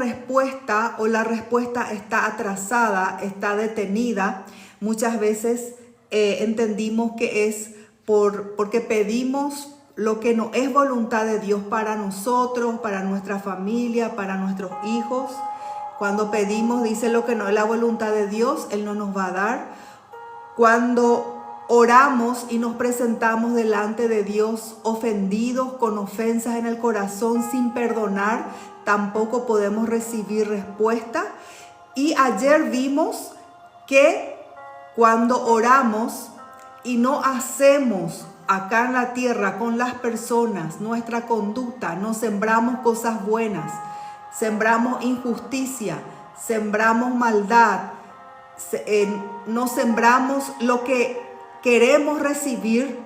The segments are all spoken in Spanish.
respuesta o la respuesta está atrasada, está detenida, muchas veces entendimos que es porque pedimos lo que no es voluntad de Dios para nosotros, para nuestra familia, para nuestros hijos. Cuando pedimos, dice, lo que no es la voluntad de Dios, Él no nos va a dar. Cuando oramos y nos presentamos delante de Dios ofendidos, con ofensas en el corazón, sin perdonar, tampoco podemos recibir respuesta. Y ayer vimos que cuando oramos y no hacemos acá en la tierra con las personas nuestra conducta, no sembramos cosas buenas, sembramos injusticia, sembramos maldad, no sembramos lo que queremos recibir,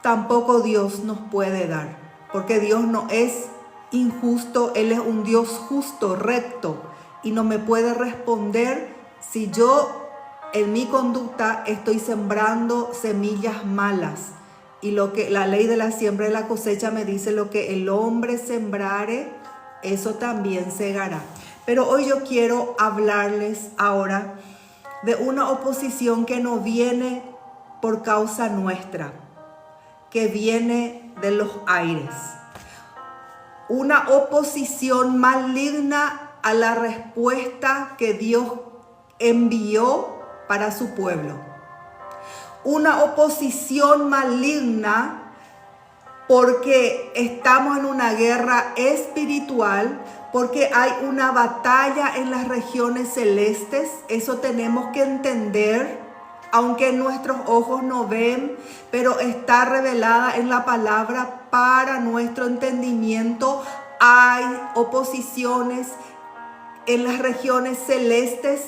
tampoco Dios nos puede dar, porque Dios no es injusto, Él es un Dios justo, recto, y no me puede responder si yo en mi conducta estoy sembrando semillas malas. Y lo que la ley de la siembra y la cosecha me dice, lo que el hombre sembrare, eso también segará. Pero hoy yo quiero hablarles ahora de una oposición que no viene por causa nuestra, que viene de los aires. Una oposición maligna a la respuesta que Dios envió para su pueblo. Una oposición maligna porque estamos en una guerra espiritual, porque hay una batalla en las regiones celestes. Eso tenemos que entender, aunque nuestros ojos no ven, pero está revelada en la palabra para nuestro entendimiento. Hay oposiciones en las regiones celestes,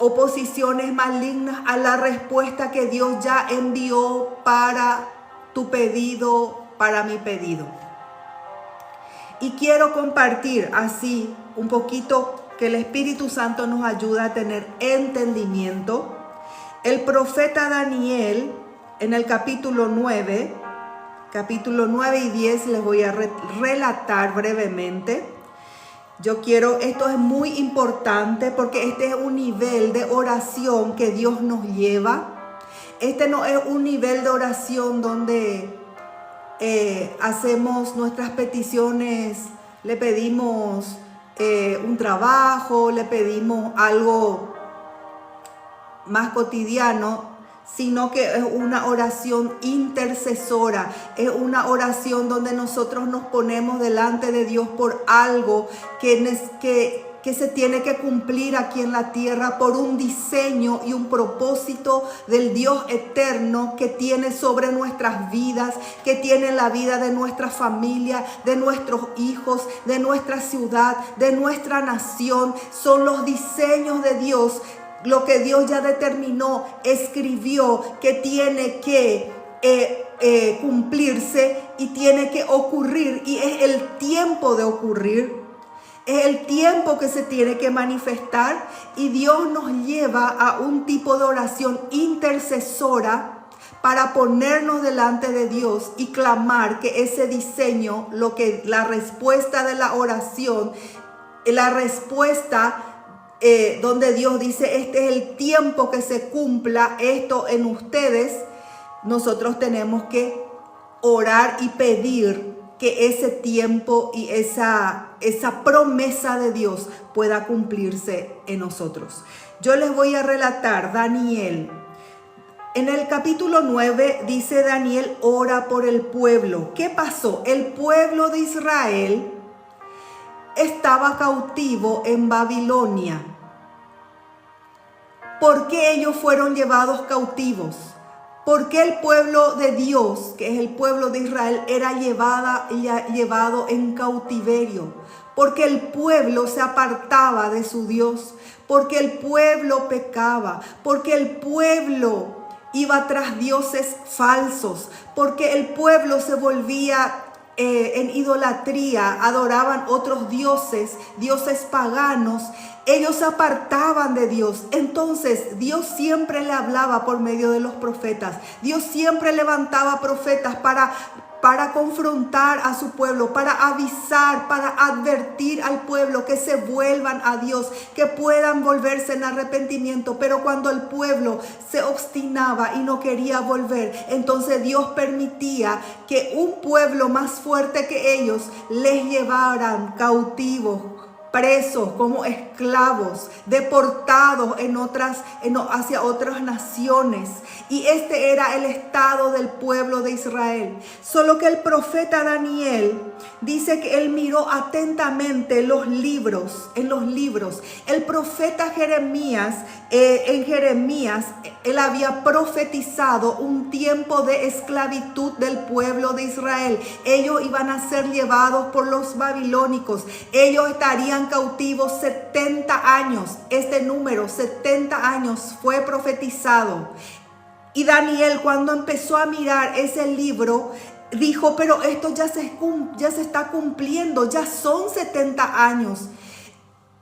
oposiciones malignas a la respuesta que Dios ya envió para tu pedido, para mi pedido. Y quiero compartir así un poquito que el Espíritu Santo nos ayuda a tener entendimiento. El profeta Daniel, en el capítulo 9 y 10, les voy a relatar brevemente. Esto es muy importante porque este es un nivel de oración que Dios nos lleva. Este no es un nivel de oración donde hacemos nuestras peticiones, le pedimos un trabajo, le pedimos algo más cotidiano, sino que es una oración intercesora, es una oración donde nosotros nos ponemos delante de Dios por algo que se tiene que cumplir aquí en la tierra, por un diseño y un propósito del Dios eterno que tiene sobre nuestras vidas, que tiene la vida de nuestra familia, de nuestros hijos, de nuestra ciudad, de nuestra nación. Son los diseños de Dios, lo que Dios ya determinó, escribió, que tiene que cumplirse y tiene que ocurrir, y es el tiempo de ocurrir, es el tiempo que se tiene que manifestar, y Dios nos lleva a un tipo de oración intercesora para ponernos delante de Dios y clamar que ese diseño, la respuesta de la oración, la respuesta donde Dios dice, este es el tiempo que se cumpla esto en ustedes, nosotros tenemos que orar y pedir que ese tiempo y esa promesa de Dios pueda cumplirse en nosotros. Yo les voy a relatar Daniel. En el capítulo 9 dice Daniel, ora por el pueblo. ¿Qué pasó? El pueblo de Israel estaba cautivo en Babilonia. ¿Por qué ellos fueron llevados cautivos? ¿Por qué el pueblo de Dios, que es el pueblo de Israel, era llevado en cautiverio? Porque el pueblo se apartaba de su Dios, porque el pueblo pecaba, porque el pueblo iba tras dioses falsos, porque el pueblo se volvía en idolatría, adoraban otros dioses, dioses paganos. Ellos se apartaban de Dios. Entonces Dios siempre le hablaba por medio de los profetas. Dios siempre levantaba profetas para para confrontar a su pueblo, para avisar, para advertir al pueblo que se vuelvan a Dios, que puedan volverse en arrepentimiento. Pero cuando el pueblo se obstinaba y no quería volver, entonces Dios permitía que un pueblo más fuerte que ellos les llevaran cautivos, presos, como esclavos, deportados hacia otras naciones. Y este era el estado del pueblo de Israel. Solo que el profeta Daniel dice que él miró atentamente en los libros. El profeta Jeremías, en Jeremías, él había profetizado un tiempo de esclavitud del pueblo de Israel. Ellos iban a ser llevados por los babilónicos. Ellos estarían cautivos 70 años. Este número, 70 años, fue profetizado. Y Daniel, cuando empezó a mirar ese libro, dijo, pero esto ya se está cumpliendo, ya son 70 años.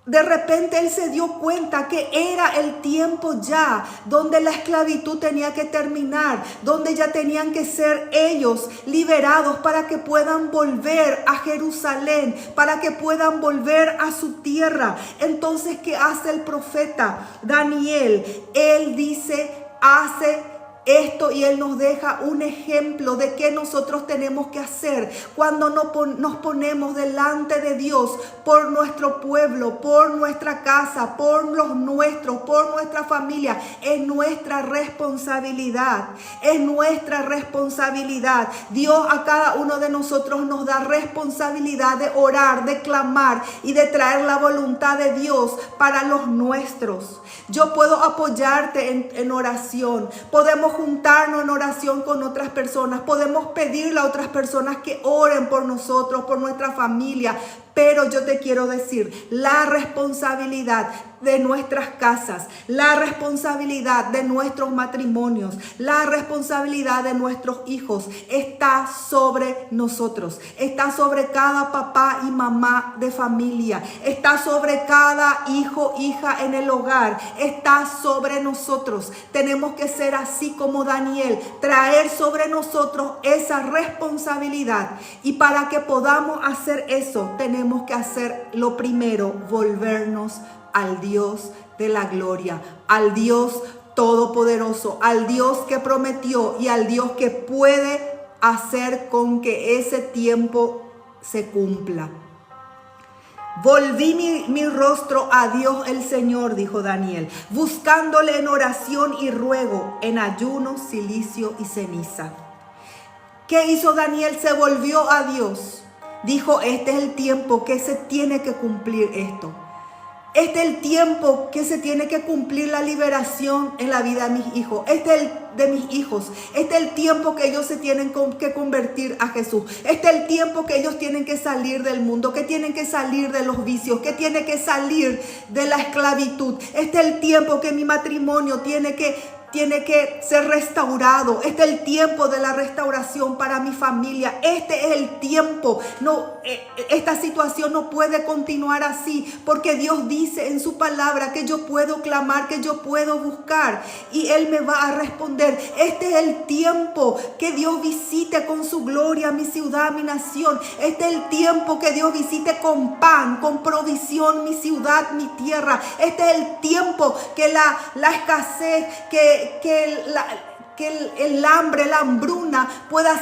De repente él se dio cuenta que era el tiempo ya donde la esclavitud tenía que terminar, donde ya tenían que ser ellos liberados para que puedan volver a Jerusalén, para que puedan volver a su tierra. Entonces, ¿qué hace el profeta Daniel? Él dice, hace esto, y él nos deja un ejemplo de qué nosotros tenemos que hacer cuando nos ponemos delante de Dios por nuestro pueblo, por nuestra casa, por los nuestros, por nuestra familia. Es nuestra responsabilidad, es nuestra responsabilidad. Dios a cada uno de nosotros nos da responsabilidad de orar, de clamar y de traer la voluntad de Dios para los nuestros. Yo puedo apoyarte en oración, podemos juntarnos en oración con otras personas, podemos pedirle a otras personas que oren por nosotros, por nuestra familia. Pero yo te quiero decir, la responsabilidad de nuestras casas, la responsabilidad de nuestros matrimonios, la responsabilidad de nuestros hijos está sobre nosotros. Está sobre cada papá y mamá de familia. Está sobre cada hijo, hija en el hogar. Está sobre nosotros. Tenemos que ser así como Daniel, traer sobre nosotros esa responsabilidad. Y para que podamos hacer eso, tenemos que hacer lo primero, volvernos al Dios de la gloria, al Dios todopoderoso, al Dios que prometió y al Dios que puede hacer con que ese tiempo se cumpla. Volví mi rostro a Dios el Señor, dijo Daniel, buscándole en oración y ruego, en ayuno, cilicio y ceniza. ¿Qué hizo Daniel? Se volvió a Dios. Dijo, este es el tiempo que se tiene que cumplir esto. Este es el tiempo que se tiene que cumplir la liberación en la vida de mis hijos. Este es el de mis hijos. Este es el tiempo que ellos se tienen que convertir a Jesús. Este es el tiempo que ellos tienen que salir del mundo, que tienen que salir de los vicios, que tienen que salir de la esclavitud. Este es el tiempo que mi matrimonio tiene que ser restaurado. Este es el tiempo de la restauración para mi familia. Este es el tiempo. Esta situación no puede continuar así, porque Dios dice en su palabra que yo puedo clamar, que yo puedo buscar y Él me va a responder. Este es el tiempo que Dios visite con su gloria mi ciudad, mi nación. Este es el tiempo que Dios visite con pan, con provisión mi ciudad, mi tierra. Este es el tiempo que la escasez, que el hambre, la hambruna pueda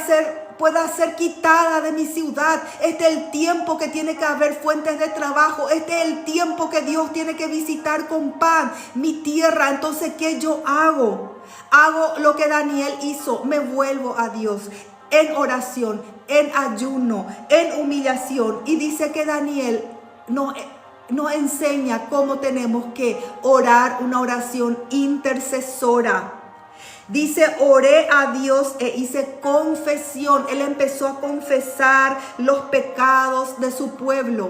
ser quitada de mi ciudad. Este es el tiempo que tiene que haber fuentes de trabajo. Este es el tiempo que Dios tiene que visitar con pan mi tierra. Entonces, ¿qué yo hago? Hago lo que Daniel hizo. Me vuelvo a Dios en oración, en ayuno, en humillación. Y dice que Daniel nos enseña cómo tenemos que orar una oración intercesora. Dice, oré a Dios e hice confesión. Él empezó a confesar los pecados de su pueblo,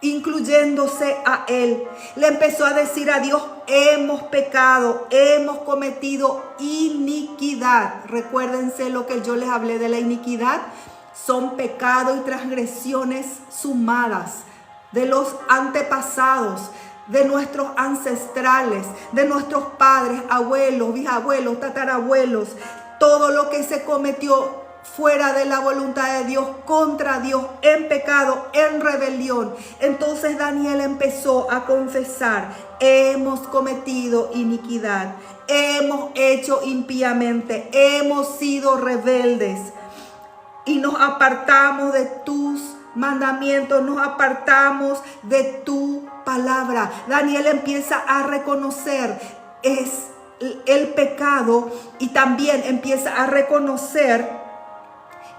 incluyéndose a él. Le empezó a decir a Dios, hemos pecado, hemos cometido iniquidad. Recuérdense lo que yo les hablé de la iniquidad. Son pecados y transgresiones sumadas de los antepasados, de nuestros ancestrales, de nuestros padres, abuelos, bisabuelos, tatarabuelos. Todo lo que se cometió fuera de la voluntad de Dios, contra Dios, en pecado, en rebelión. Entonces Daniel empezó a confesar: hemos cometido iniquidad, hemos hecho impíamente, hemos sido rebeldes y nos apartamos de tus mandamientos, nos apartamos de tu palabra. Daniel empieza a reconocer el pecado y también empieza a reconocer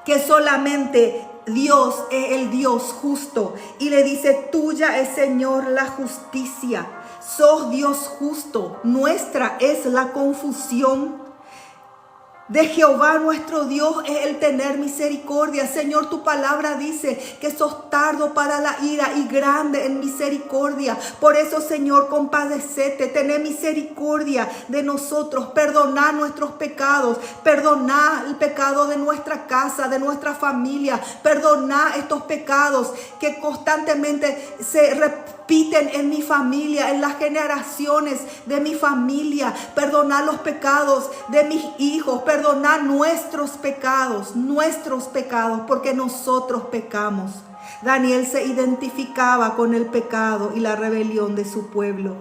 que solamente Dios es el Dios justo. Y le dice: tuya es, Señor, la justicia. Sos Dios justo. Nuestra es la confusión. De Jehová nuestro Dios es el tener misericordia. Señor, tu palabra dice que sos tardo para la ira y grande en misericordia. Por eso, Señor, compadecete, tené misericordia de nosotros. Perdoná nuestros pecados. Perdoná el pecado de nuestra casa, de nuestra familia. Perdoná estos pecados que constantemente se repiten en mi familia, en las generaciones de mi familia. Perdoná los pecados de mis hijos. Perdoná nuestros pecados, porque nosotros pecamos. Daniel se identificaba con el pecado y la rebelión de su pueblo.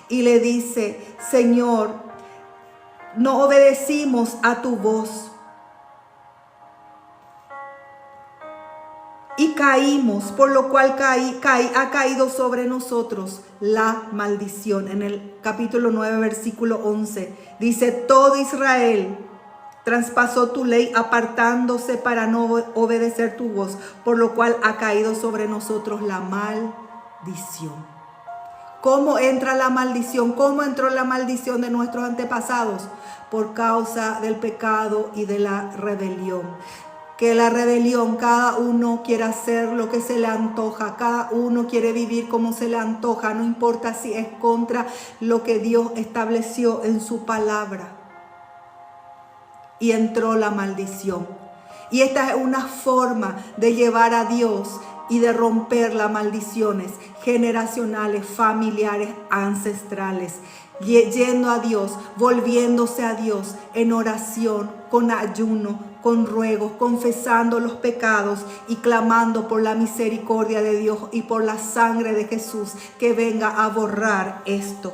Y le dice: Señor, no obedecimos a tu voz. Y caímos, por lo cual ha caído sobre nosotros la maldición. En el capítulo 9, versículo 11, dice: todo Israel traspasó tu ley, apartándose para no obedecer tu voz, por lo cual ha caído sobre nosotros la maldición. ¿Cómo entra la maldición? ¿Cómo entró la maldición de nuestros antepasados? Por causa del pecado y de la rebelión. Que la rebelión, cada uno quiere hacer lo que se le antoja, cada uno quiere vivir como se le antoja, no importa si es contra lo que Dios estableció en su palabra. Y entró la maldición. Y esta es una forma de llevar a Dios y de romper las maldiciones generacionales, familiares, ancestrales. Yendo a Dios, volviéndose a Dios en oración, con ayuno, con ruegos, confesando los pecados y clamando por la misericordia de Dios y por la sangre de Jesús que venga a borrar esto.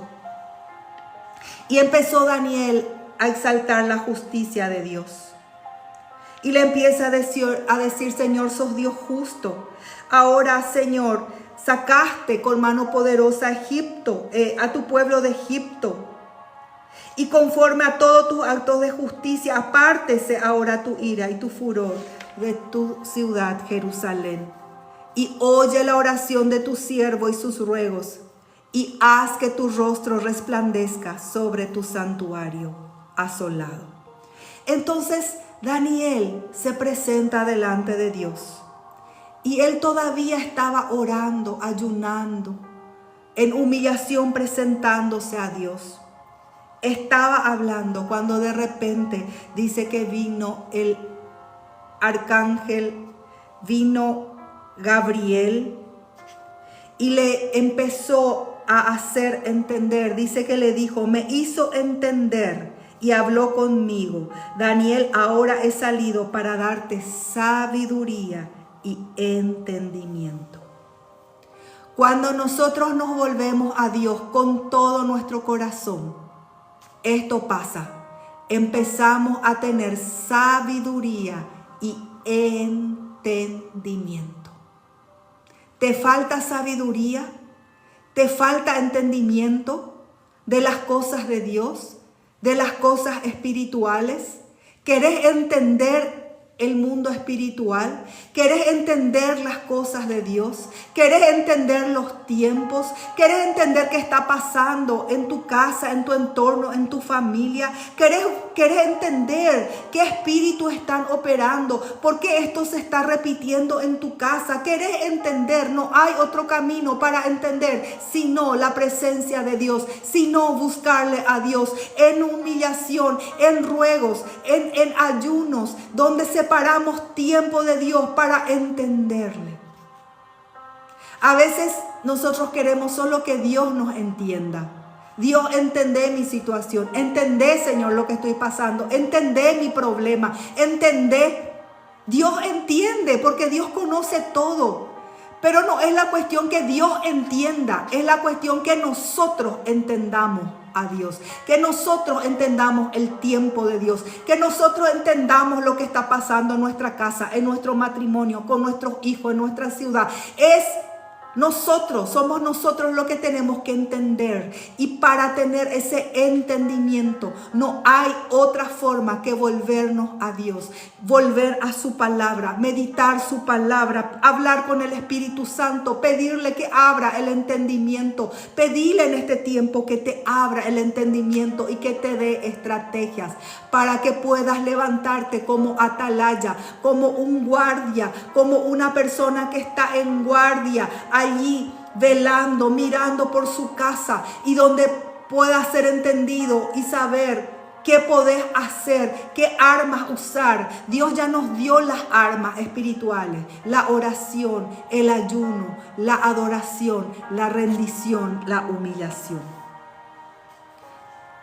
Y empezó Daniel a exaltar la justicia de Dios. Y le empieza a decir: Señor, sos Dios justo. Ahora, Señor, sacaste con mano poderosa a Egipto, a tu pueblo de Egipto. Y conforme a todos tus actos de justicia, apártese ahora tu ira y tu furor de tu ciudad, Jerusalén. Y oye la oración de tu siervo y sus ruegos. Y haz que tu rostro resplandezca sobre tu santuario asolado. Entonces Daniel se presenta delante de Dios. Y él todavía estaba orando, ayunando, en humillación, presentándose a Dios. Estaba hablando cuando de repente dice que vino el arcángel, vino Gabriel y le empezó a hacer entender. Dice que le dijo: me hizo entender y habló conmigo. Daniel, ahora he salido para darte sabiduría y entendimiento. Cuando nosotros nos volvemos a Dios con todo nuestro corazón, esto pasa. Empezamos a tener sabiduría y entendimiento. ¿Te falta sabiduría? ¿Te falta entendimiento de las cosas de Dios? ¿De las cosas espirituales? ¿Querés entender el mundo espiritual? ¿Querés entender las cosas de Dios? ¿Querés entender los tiempos? ¿Querés entender qué está pasando en tu casa, en tu entorno, en tu familia? ¿Querés entender qué espíritus están operando? ¿Por qué esto se está repitiendo en tu casa? ¿Querés entender? No hay otro camino para entender sino la presencia de Dios, sino buscarle a Dios en humillación, en ruegos, en ayunos, donde separamos tiempo de Dios para entenderle. A veces nosotros queremos solo que Dios nos entienda. Dios, entendé mi situación. Entendé, Señor, lo que estoy pasando. Entendé mi problema. Entendé. Dios entiende porque Dios conoce todo. Pero no es la cuestión que Dios entienda, es la cuestión que nosotros entendamos a Dios, que nosotros entendamos el tiempo de Dios, que nosotros entendamos lo que está pasando en nuestra casa, en nuestro matrimonio, con nuestros hijos, en nuestra ciudad. Somos nosotros lo que tenemos que entender. Y para tener ese entendimiento no hay otra forma que volvernos a Dios, volver a su palabra, meditar su palabra, hablar con el Espíritu Santo, pedirle que abra el entendimiento, pedirle en este tiempo que te abra el entendimiento y que te dé estrategias para que puedas levantarte como atalaya, como un guardia, como una persona que está en guardia allí velando, mirando por su casa y donde pueda ser entendido y saber qué podés hacer, qué armas usar. Dios ya nos dio las armas espirituales: la oración, el ayuno, la adoración, la rendición, la humillación.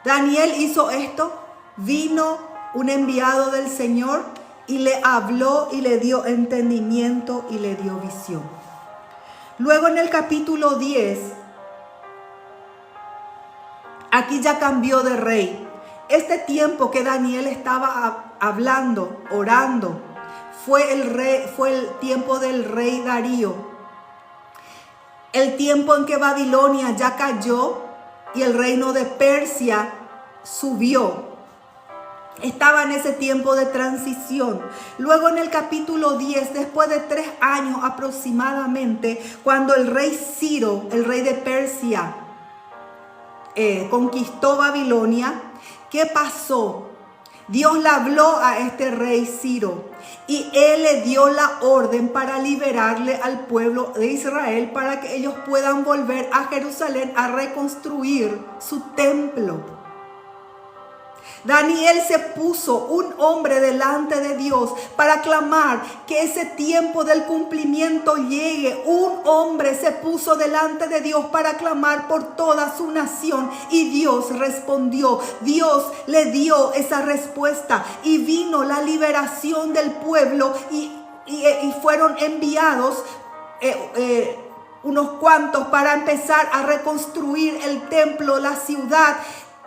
Daniel hizo esto. Vino un enviado del Señor y le habló y le dio entendimiento y le dio visión. Luego en el capítulo 10, aquí ya cambió de rey. Este tiempo que Daniel estaba hablando, orando, fue el tiempo del rey Darío. El tiempo en que Babilonia ya cayó y el reino de Persia subió. Estaba en ese tiempo de transición. Luego en el capítulo 10, después de 3 años aproximadamente, cuando el rey Ciro, el rey de Persia, conquistó Babilonia, ¿qué pasó? Dios le habló a este rey Ciro y él le dio la orden para liberarle al pueblo de Israel para que ellos puedan volver a Jerusalén a reconstruir su templo. Daniel se puso un hombre delante de Dios para clamar que ese tiempo del cumplimiento llegue. Un hombre se puso delante de Dios para clamar por toda su nación y Dios respondió. Dios le dio esa respuesta y vino la liberación del pueblo y fueron enviados unos cuantos para empezar a reconstruir el templo, la ciudad.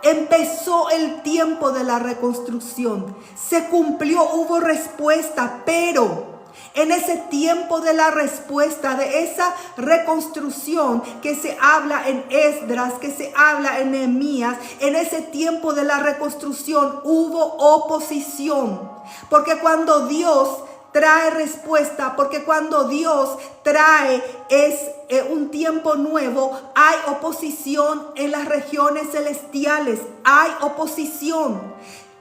Empezó el tiempo de la reconstrucción. Se cumplió, hubo respuesta, pero en ese tiempo de la respuesta, de esa reconstrucción que se habla en Esdras, que se habla en Nehemías, en ese tiempo de la reconstrucción hubo oposición. Porque cuando Dios trae respuesta, porque cuando Dios trae un tiempo nuevo, hay oposición en las regiones celestiales, hay oposición.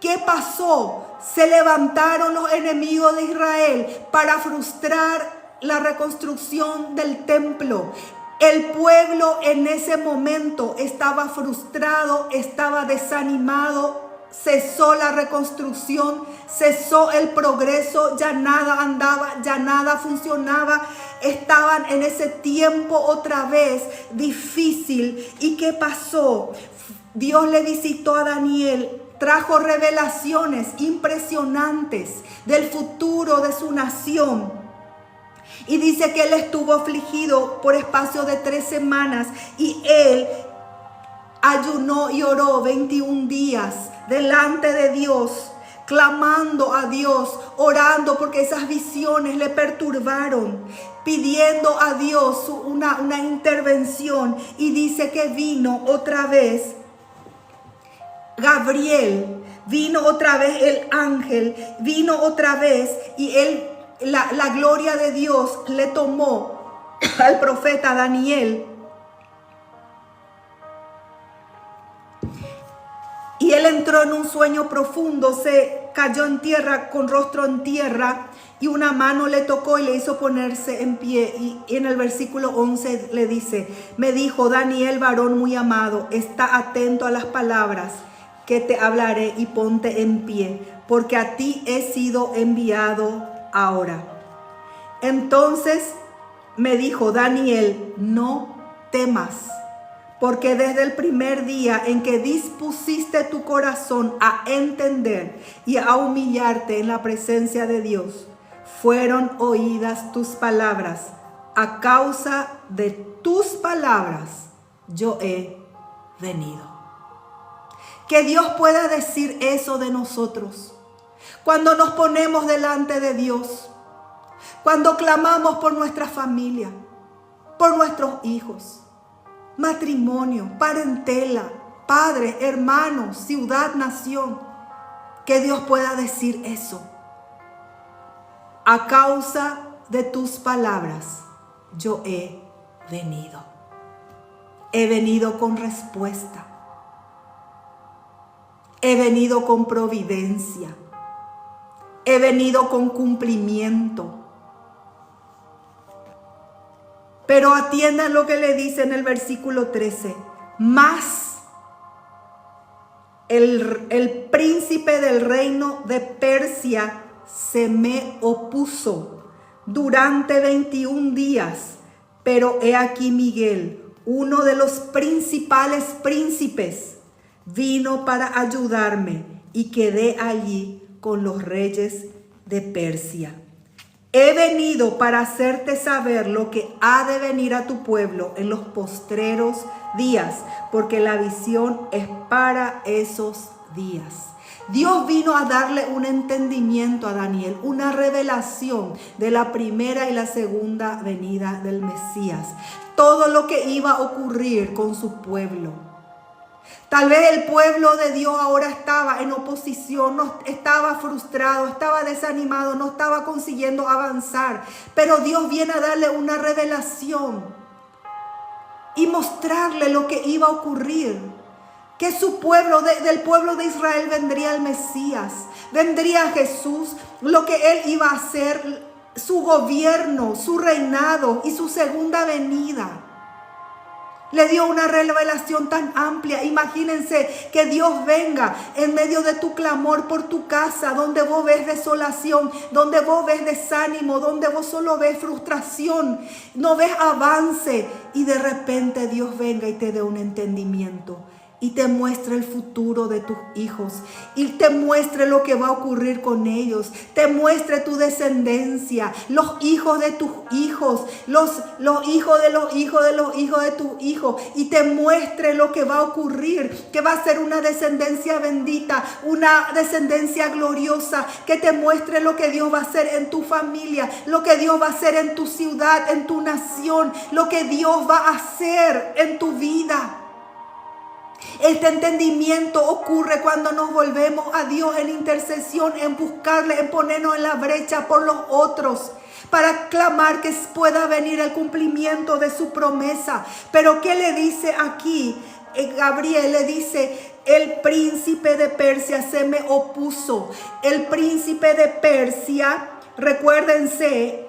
¿Qué pasó? Se levantaron los enemigos de Israel para frustrar la reconstrucción del templo. El pueblo en ese momento estaba frustrado, estaba desanimado. Cesó la reconstrucción, cesó el progreso, ya nada andaba, ya nada funcionaba. Estaban en ese tiempo otra vez difícil. ¿Y qué pasó? Dios le visitó a Daniel, trajo revelaciones impresionantes del futuro de su nación. Y dice que él estuvo afligido por espacio de 3 semanas y él ayunó y oró 21 días delante de Dios, clamando a Dios, orando porque esas visiones le perturbaron, pidiendo a Dios una intervención. Y dice que vino otra vez Gabriel, vino otra vez el ángel, vino otra vez y la gloria de Dios le tomó al profeta Daniel. Y él entró en un sueño profundo, se cayó en tierra, con rostro en tierra, y una mano le tocó y le hizo ponerse en pie. Y en el versículo 11 le dice: me dijo, Daniel, varón muy amado, está atento a las palabras que te hablaré y ponte en pie, porque a ti he sido enviado ahora. Entonces me dijo, Daniel, no temas, porque desde el primer día en que dispusiste tu corazón a entender y a humillarte en la presencia de Dios, fueron oídas tus palabras. A causa de tus palabras yo he venido. Que Dios pueda decir eso de nosotros. Cuando nos ponemos delante de Dios, cuando clamamos por nuestra familia, por nuestros hijos, matrimonio, parentela, padres, hermanos, ciudad, nación, que Dios pueda decir eso. A causa de tus palabras yo he venido. He venido con respuesta. He venido con providencia. He venido con cumplimiento. Pero atiendan lo que le dice en el versículo 13. Mas el príncipe del reino de Persia se me opuso durante 21 días. Pero he aquí Miguel, uno de los principales príncipes, vino para ayudarme y quedé allí con los reyes de Persia. He venido para hacerte saber lo que ha de venir a tu pueblo en los postreros días, porque la visión es para esos días. Dios vino a darle un entendimiento a Daniel, una revelación de la primera y la segunda venida del Mesías. Todo lo que iba a ocurrir con su pueblo. Tal vez el pueblo de Dios ahora estaba en oposición, no estaba frustrado, estaba desanimado, no estaba consiguiendo avanzar. Pero Dios viene a darle una revelación y mostrarle lo que iba a ocurrir. Que su pueblo, del pueblo de Israel vendría el Mesías, vendría Jesús, lo que Él iba a hacer, su gobierno, su reinado y su segunda venida. Le dio una revelación tan amplia. Imagínense que Dios venga en medio de tu clamor por tu casa, donde vos ves desolación, donde vos ves desánimo, donde vos solo ves frustración, no ves avance, y de repente Dios venga y te dé un entendimiento y te muestre el futuro de tus hijos y te muestre lo que va a ocurrir con ellos, te muestre tu descendencia, los hijos de tus hijos, los hijos de los hijos de los hijos de tus hijos, y te muestre lo que va a ocurrir, que va a ser una descendencia bendita, una descendencia gloriosa, que te muestre lo que Dios va a hacer en tu familia, lo que Dios va a hacer en tu ciudad, en tu nación, lo que Dios va a hacer en tu vida. Este entendimiento ocurre cuando nos volvemos a Dios en intercesión, en buscarle, en ponernos en la brecha por los otros, para clamar que pueda venir el cumplimiento de su promesa. Pero ¿qué le dice aquí? Gabriel le dice: el príncipe de Persia se me opuso. El príncipe de Persia, recuérdense,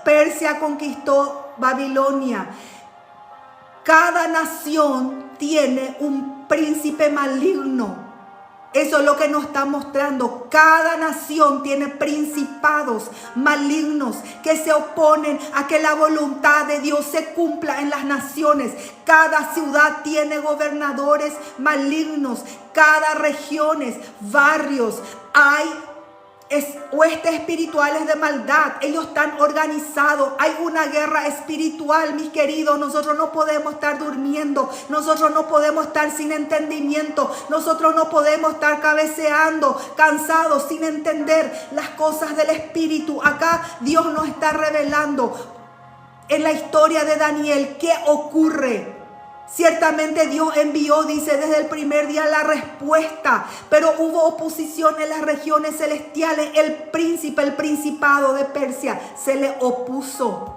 Persia conquistó Babilonia. Cada nación tiene un príncipe maligno. Eso es lo que nos está mostrando. Cada nación tiene principados malignos que se oponen a que la voluntad de Dios se cumpla en las naciones. Cada ciudad tiene gobernadores malignos. Cada región, barrios, hay huestes espirituales de maldad. Ellos están organizados. Hay una guerra espiritual, mis queridos. Nosotros no podemos estar durmiendo. Nosotros no podemos estar sin entendimiento. Nosotros no podemos estar cabeceando, cansados, sin entender las cosas del espíritu. Acá Dios nos está revelando en la historia de Daniel qué ocurre. Ciertamente Dios envió, dice, desde el primer día la respuesta, pero hubo oposición en las regiones celestiales. El príncipe, el principado de Persia se le opuso.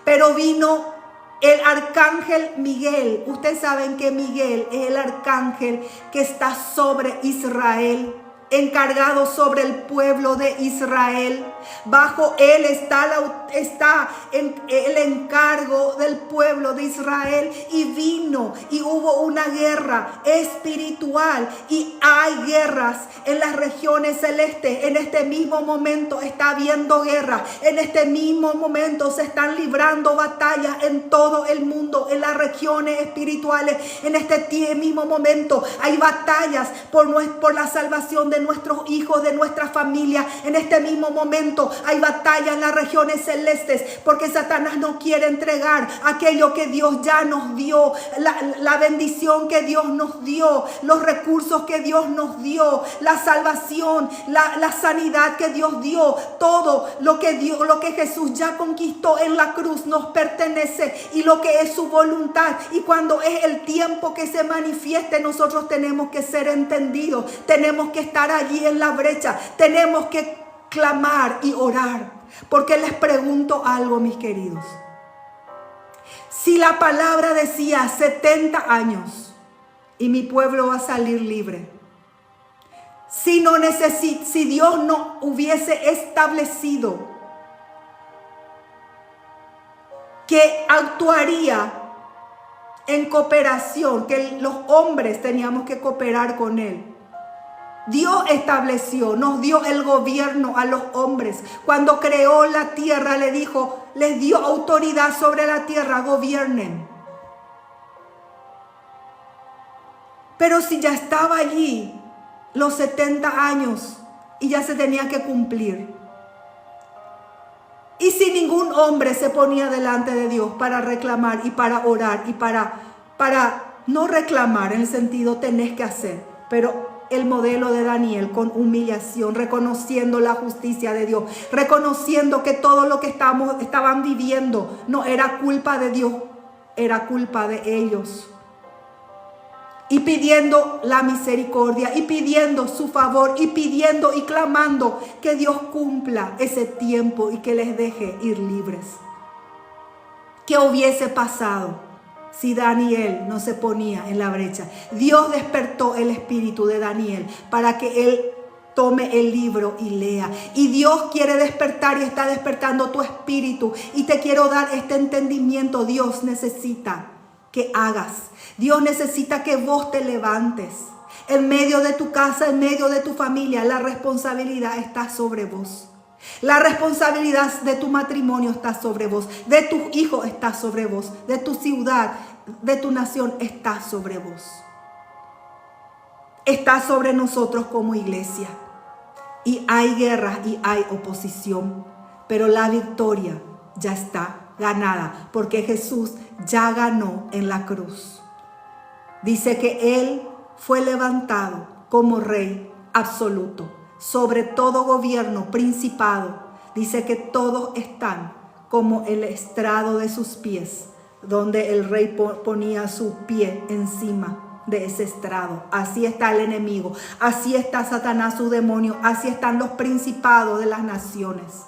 Pero vino el arcángel Miguel. Ustedes saben que Miguel es el arcángel que está sobre Israel, encargado sobre el pueblo de Israel. Bajo él está la autoridad está en el encargo del pueblo de Israel, y vino y hubo una guerra espiritual, y hay guerras en las regiones celestes. En este mismo momento está habiendo guerra. En este mismo momento se están librando batallas en todo el mundo, en las regiones espirituales. En este mismo momento hay batallas por la salvación de nuestros hijos, de nuestra familia. En este mismo momento hay batallas en las regiones celestes, porque Satanás no quiere entregar aquello que Dios ya nos dio, la bendición que Dios nos dio, los recursos que Dios nos dio, la salvación, la sanidad que Dios dio. Todo lo que Jesús ya conquistó en la cruz nos pertenece, y lo que es su voluntad. Y cuando es el tiempo que se manifieste, nosotros tenemos que ser entendidos, tenemos que estar allí en la brecha, tenemos que clamar y orar. Porque les pregunto algo, mis queridos. Si la palabra decía 70 años y mi pueblo va a salir libre, si Dios no hubiese establecido que actuaría en cooperación, que los hombres teníamos que cooperar con Él, Dios estableció, nos dio el gobierno a los hombres. Cuando creó la tierra, les dio autoridad sobre la tierra, gobiernen. Pero si ya estaba allí los 70 años y ya se tenía que cumplir, y si ningún hombre se ponía delante de Dios para reclamar y para orar y para no reclamar en el sentido tenés que hacer, pero el modelo de Daniel con humillación, reconociendo la justicia de Dios, reconociendo que todo lo que estaban viviendo no era culpa de Dios, era culpa de ellos. Y pidiendo la misericordia, y pidiendo su favor, y pidiendo y clamando que Dios cumpla ese tiempo y que les deje ir libres. ¿Qué hubiese pasado si Daniel no se ponía en la brecha? Dios despertó el espíritu de Daniel para que él tome el libro y lea. Y Dios quiere despertar y está despertando tu espíritu. Y te quiero dar este entendimiento. Dios necesita que hagas. Dios necesita que vos te levantes. En medio de tu casa, en medio de tu familia, la responsabilidad está sobre vos. La responsabilidad de tu matrimonio está sobre vos, de tus hijos está sobre vos, de tu ciudad, de tu nación está sobre vos. Está sobre nosotros como iglesia. Y hay guerra y hay oposición, pero la victoria ya está ganada, porque Jesús ya ganó en la cruz. Dice que Él fue levantado como Rey absoluto, sobre todo gobierno, principado. Dice que todos están como el estrado de sus pies, donde el rey ponía su pie encima de ese estrado. Así está el enemigo, así está Satanás, su demonio, así están los principados de las naciones.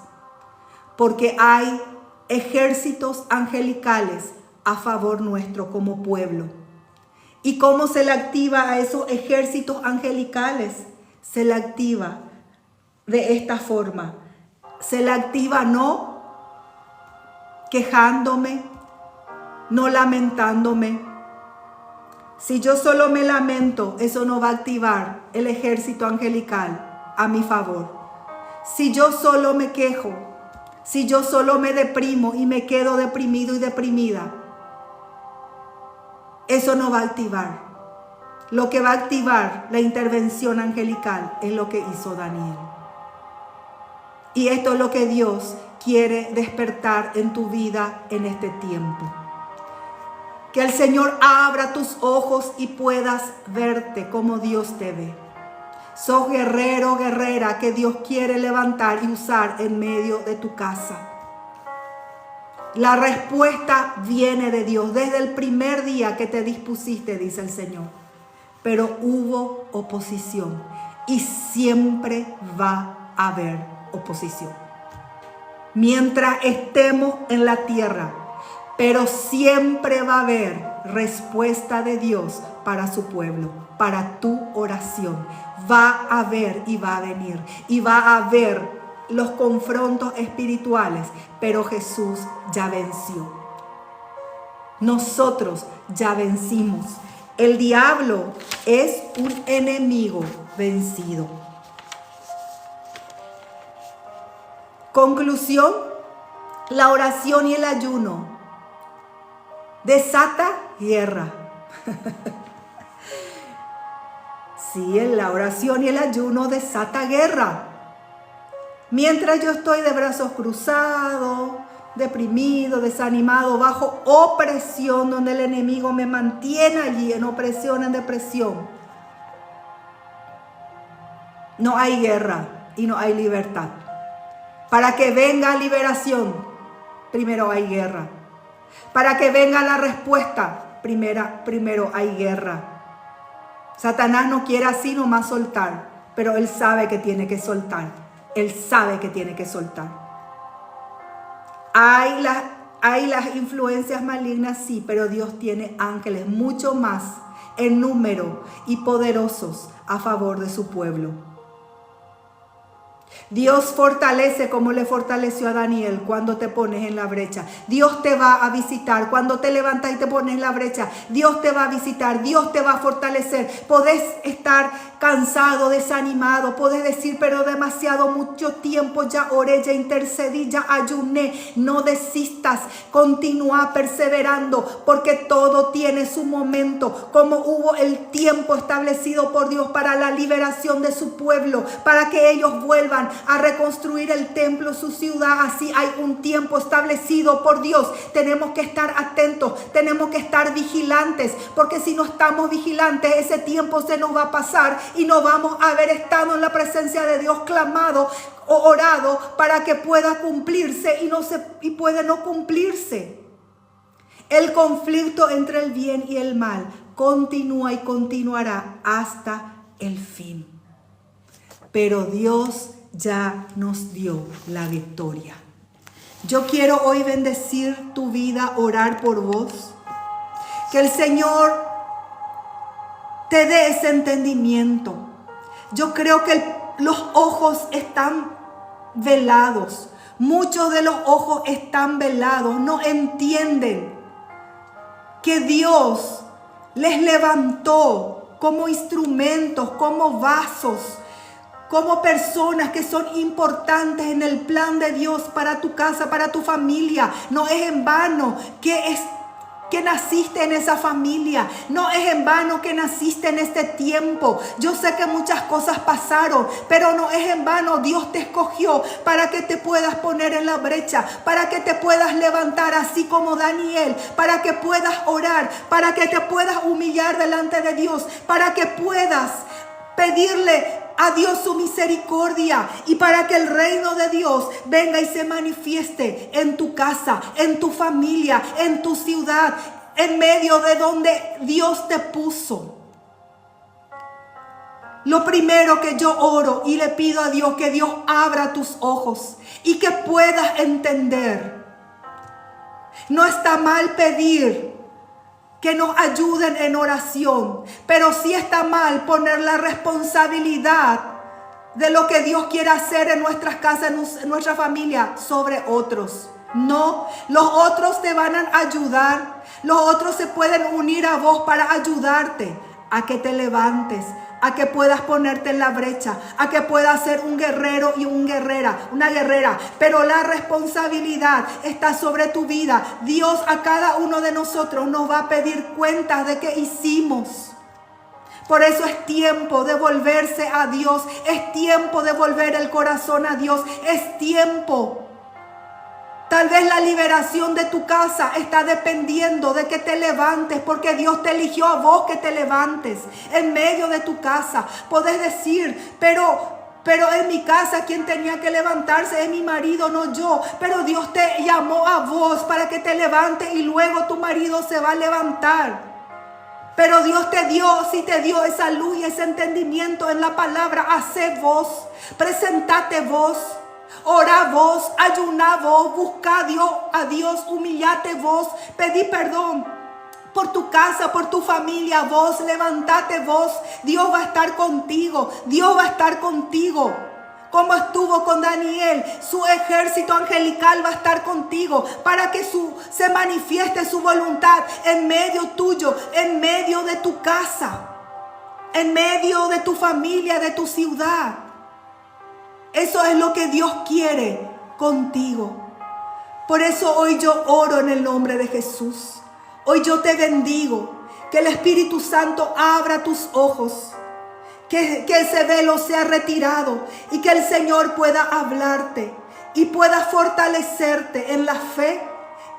Porque hay ejércitos angelicales a favor nuestro como pueblo. ¿Y cómo se le activa a esos ejércitos angelicales? Se le activa de esta forma. Se le activa no quejándome, no lamentándome. Si yo solo me lamento, eso no va a activar el ejército angelical a mi favor. Si yo solo me quejo, si yo solo me deprimo y me quedo deprimido y deprimida, eso no va a activar. Lo que va a activar la intervención angelical es lo que hizo Daniel. Y esto es lo que Dios quiere despertar en tu vida en este tiempo. Que el Señor abra tus ojos y puedas verte como Dios te ve. Sos guerrero, guerrera que Dios quiere levantar y usar en medio de tu casa. La respuesta viene de Dios desde el primer día que te dispusiste, dice el Señor. Pero hubo oposición y siempre va a haber oposición. Mientras estemos en la tierra, pero siempre va a haber respuesta de Dios para su pueblo, para tu oración. Va a haber y va a venir y va a haber los confrontos espirituales, pero Jesús ya venció. Nosotros ya vencimos. El diablo es un enemigo vencido. Conclusión: la oración y el ayuno desata guerra. Sí, la oración y el ayuno desata guerra. Mientras yo estoy de brazos cruzados, deprimido, desanimado, bajo opresión, donde el enemigo me mantiene allí en opresión, en depresión, no hay guerra y no hay libertad. Para que venga liberación, primero hay guerra. Para que venga la respuesta, primero hay guerra. Satanás no quiere así nomás soltar, pero él sabe que tiene que soltar. Él sabe que tiene que soltar. Hay las influencias malignas, sí, pero Dios tiene ángeles mucho más en número y poderosos a favor de su pueblo. Dios fortalece como le fortaleció a Daniel cuando te pones en la brecha. Dios te va a visitar cuando te levantas y te pones en la brecha. Dios te va a visitar, Dios te va a fortalecer. Podés estar cansado, desanimado, podés decir, pero demasiado mucho tiempo ya oré, ya intercedí, ya ayuné. No desistas, continúa perseverando, porque todo tiene su momento. Como hubo el tiempo establecido por Dios para la liberación de su pueblo, para que ellos vuelvan a reconstruir el templo, su ciudad, así hay un tiempo establecido por Dios. Tenemos que estar atentos, tenemos que estar vigilantes, porque si no estamos vigilantes, ese tiempo se nos va a pasar y no vamos a haber estado en la presencia de Dios, clamado o orado para que pueda cumplirse y puede no cumplirse. El conflicto entre el bien y el mal continúa y continuará hasta el fin. Pero Dios ya nos dio la victoria. Yo quiero hoy bendecir tu vida, orar por vos. Que el Señor te dé ese entendimiento. Yo creo que los ojos están velados. Muchos de los ojos están velados. No entienden que Dios les levantó como instrumentos, como vasos, como personas que son importantes en el plan de Dios para tu casa, para tu familia. No es en vano que naciste en esa familia. No es en vano que naciste en este tiempo. Yo sé que muchas cosas pasaron, pero no es en vano. Dios te escogió para que te puedas poner en la brecha, para que te puedas levantar así como Daniel, para que puedas orar, para que te puedas humillar delante de Dios, para que puedas pedirle a Dios su misericordia y para que el reino de Dios venga y se manifieste en tu casa, en tu familia, en tu ciudad, en medio de donde Dios te puso. Lo primero que yo oro y le pido a Dios, que Dios abra tus ojos y que puedas entender. No está mal pedir que nos ayuden en oración, pero sí está mal poner la responsabilidad de lo que Dios quiere hacer en nuestras casas, en nuestra familia, sobre otros. No, los otros te van a ayudar, los otros se pueden unir a vos para ayudarte a que te levantes, a que puedas ponerte en la brecha, a que puedas ser un guerrero y una guerrera, pero la responsabilidad está sobre tu vida. Dios a cada uno de nosotros nos va a pedir cuentas de qué hicimos. Por eso es tiempo de volverse a Dios, es tiempo de volver el corazón a Dios, es tiempo. Tal vez la liberación de tu casa está dependiendo de que te levantes, porque Dios te eligió a vos que te levantes en medio de tu casa. Podés decir, pero en mi casa quien tenía que levantarse es mi marido, no yo. Pero Dios te llamó a vos para que te levantes y luego tu marido se va a levantar. Pero Dios te dio esa luz y ese entendimiento en la palabra. Hacé vos, presentate vos. Ora vos, ayuná vos, busca a Dios, humillate vos, pedí perdón por tu casa, por tu familia, vos, levantate vos. Dios va a estar contigo, Dios va a estar contigo. Como estuvo con Daniel, su ejército angelical va a estar contigo para que se manifieste su voluntad en medio tuyo, en medio de tu casa, en medio de tu familia, de tu ciudad. Eso es lo que Dios quiere contigo. Por eso hoy yo oro en el nombre de Jesús. Hoy yo te bendigo. Que el Espíritu Santo abra tus ojos. Que ese velo sea retirado y que el Señor pueda hablarte y pueda fortalecerte en la fe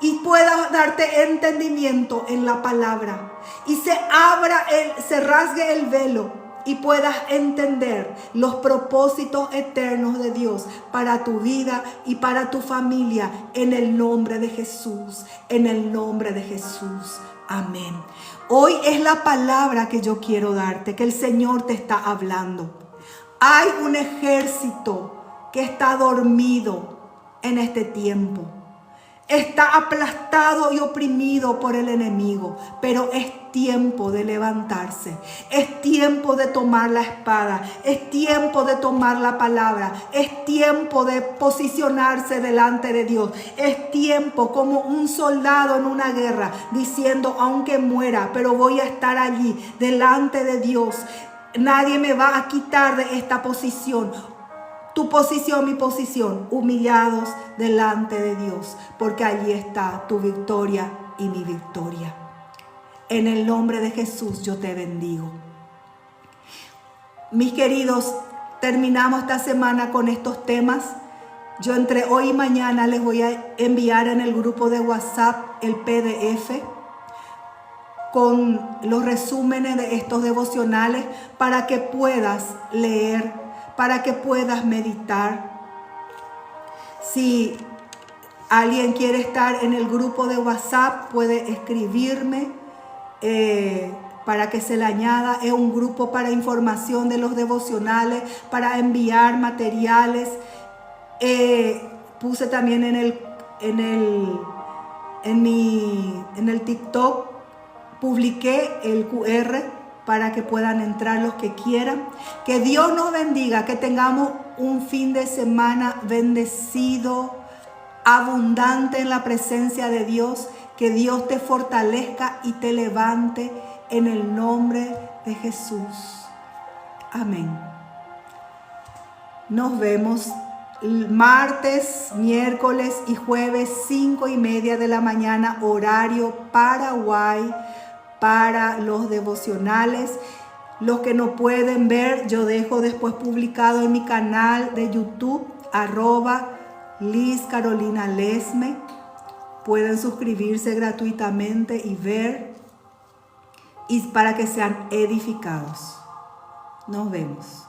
y pueda darte entendimiento en la palabra. Y se rasgue el velo y puedas entender los propósitos eternos de Dios para tu vida y para tu familia en el nombre de Jesús, en el nombre de Jesús. Amén. Hoy es la palabra que yo quiero darte, que el Señor te está hablando. Hay un ejército que está dormido en este tiempo. Está aplastado y oprimido por el enemigo, pero es tiempo de levantarse. Es tiempo de tomar la espada. Es tiempo de tomar la palabra. Es tiempo de posicionarse delante de Dios. Es tiempo como un soldado en una guerra diciendo, aunque muera, pero voy a estar allí delante de Dios. Nadie me va a quitar de esta posición. Tu posición, mi posición, humillados delante de Dios, porque allí está tu victoria y mi victoria. En el nombre de Jesús yo te bendigo. Mis queridos, terminamos esta semana con estos temas. Yo entre hoy y mañana les voy a enviar en el grupo de WhatsApp el PDF con los resúmenes de estos devocionales para que puedas leer, para que puedas meditar. Si alguien quiere estar en el grupo de WhatsApp, puede escribirme para que se le añada. Es un grupo para información de los devocionales, para enviar materiales. Puse también en el TikTok, publiqué el QR para que puedan entrar los que quieran. Que Dios nos bendiga, que tengamos un fin de semana bendecido, abundante en la presencia de Dios. Que Dios te fortalezca y te levante en el nombre de Jesús. Amén. Nos vemos martes, miércoles y jueves 5:30 de la mañana, horario Paraguay, para los devocionales. Los que no pueden ver, yo dejo después publicado en mi canal de YouTube, @LizCarolinaLesme. Pueden suscribirse gratuitamente y ver, y para que sean edificados. Nos vemos.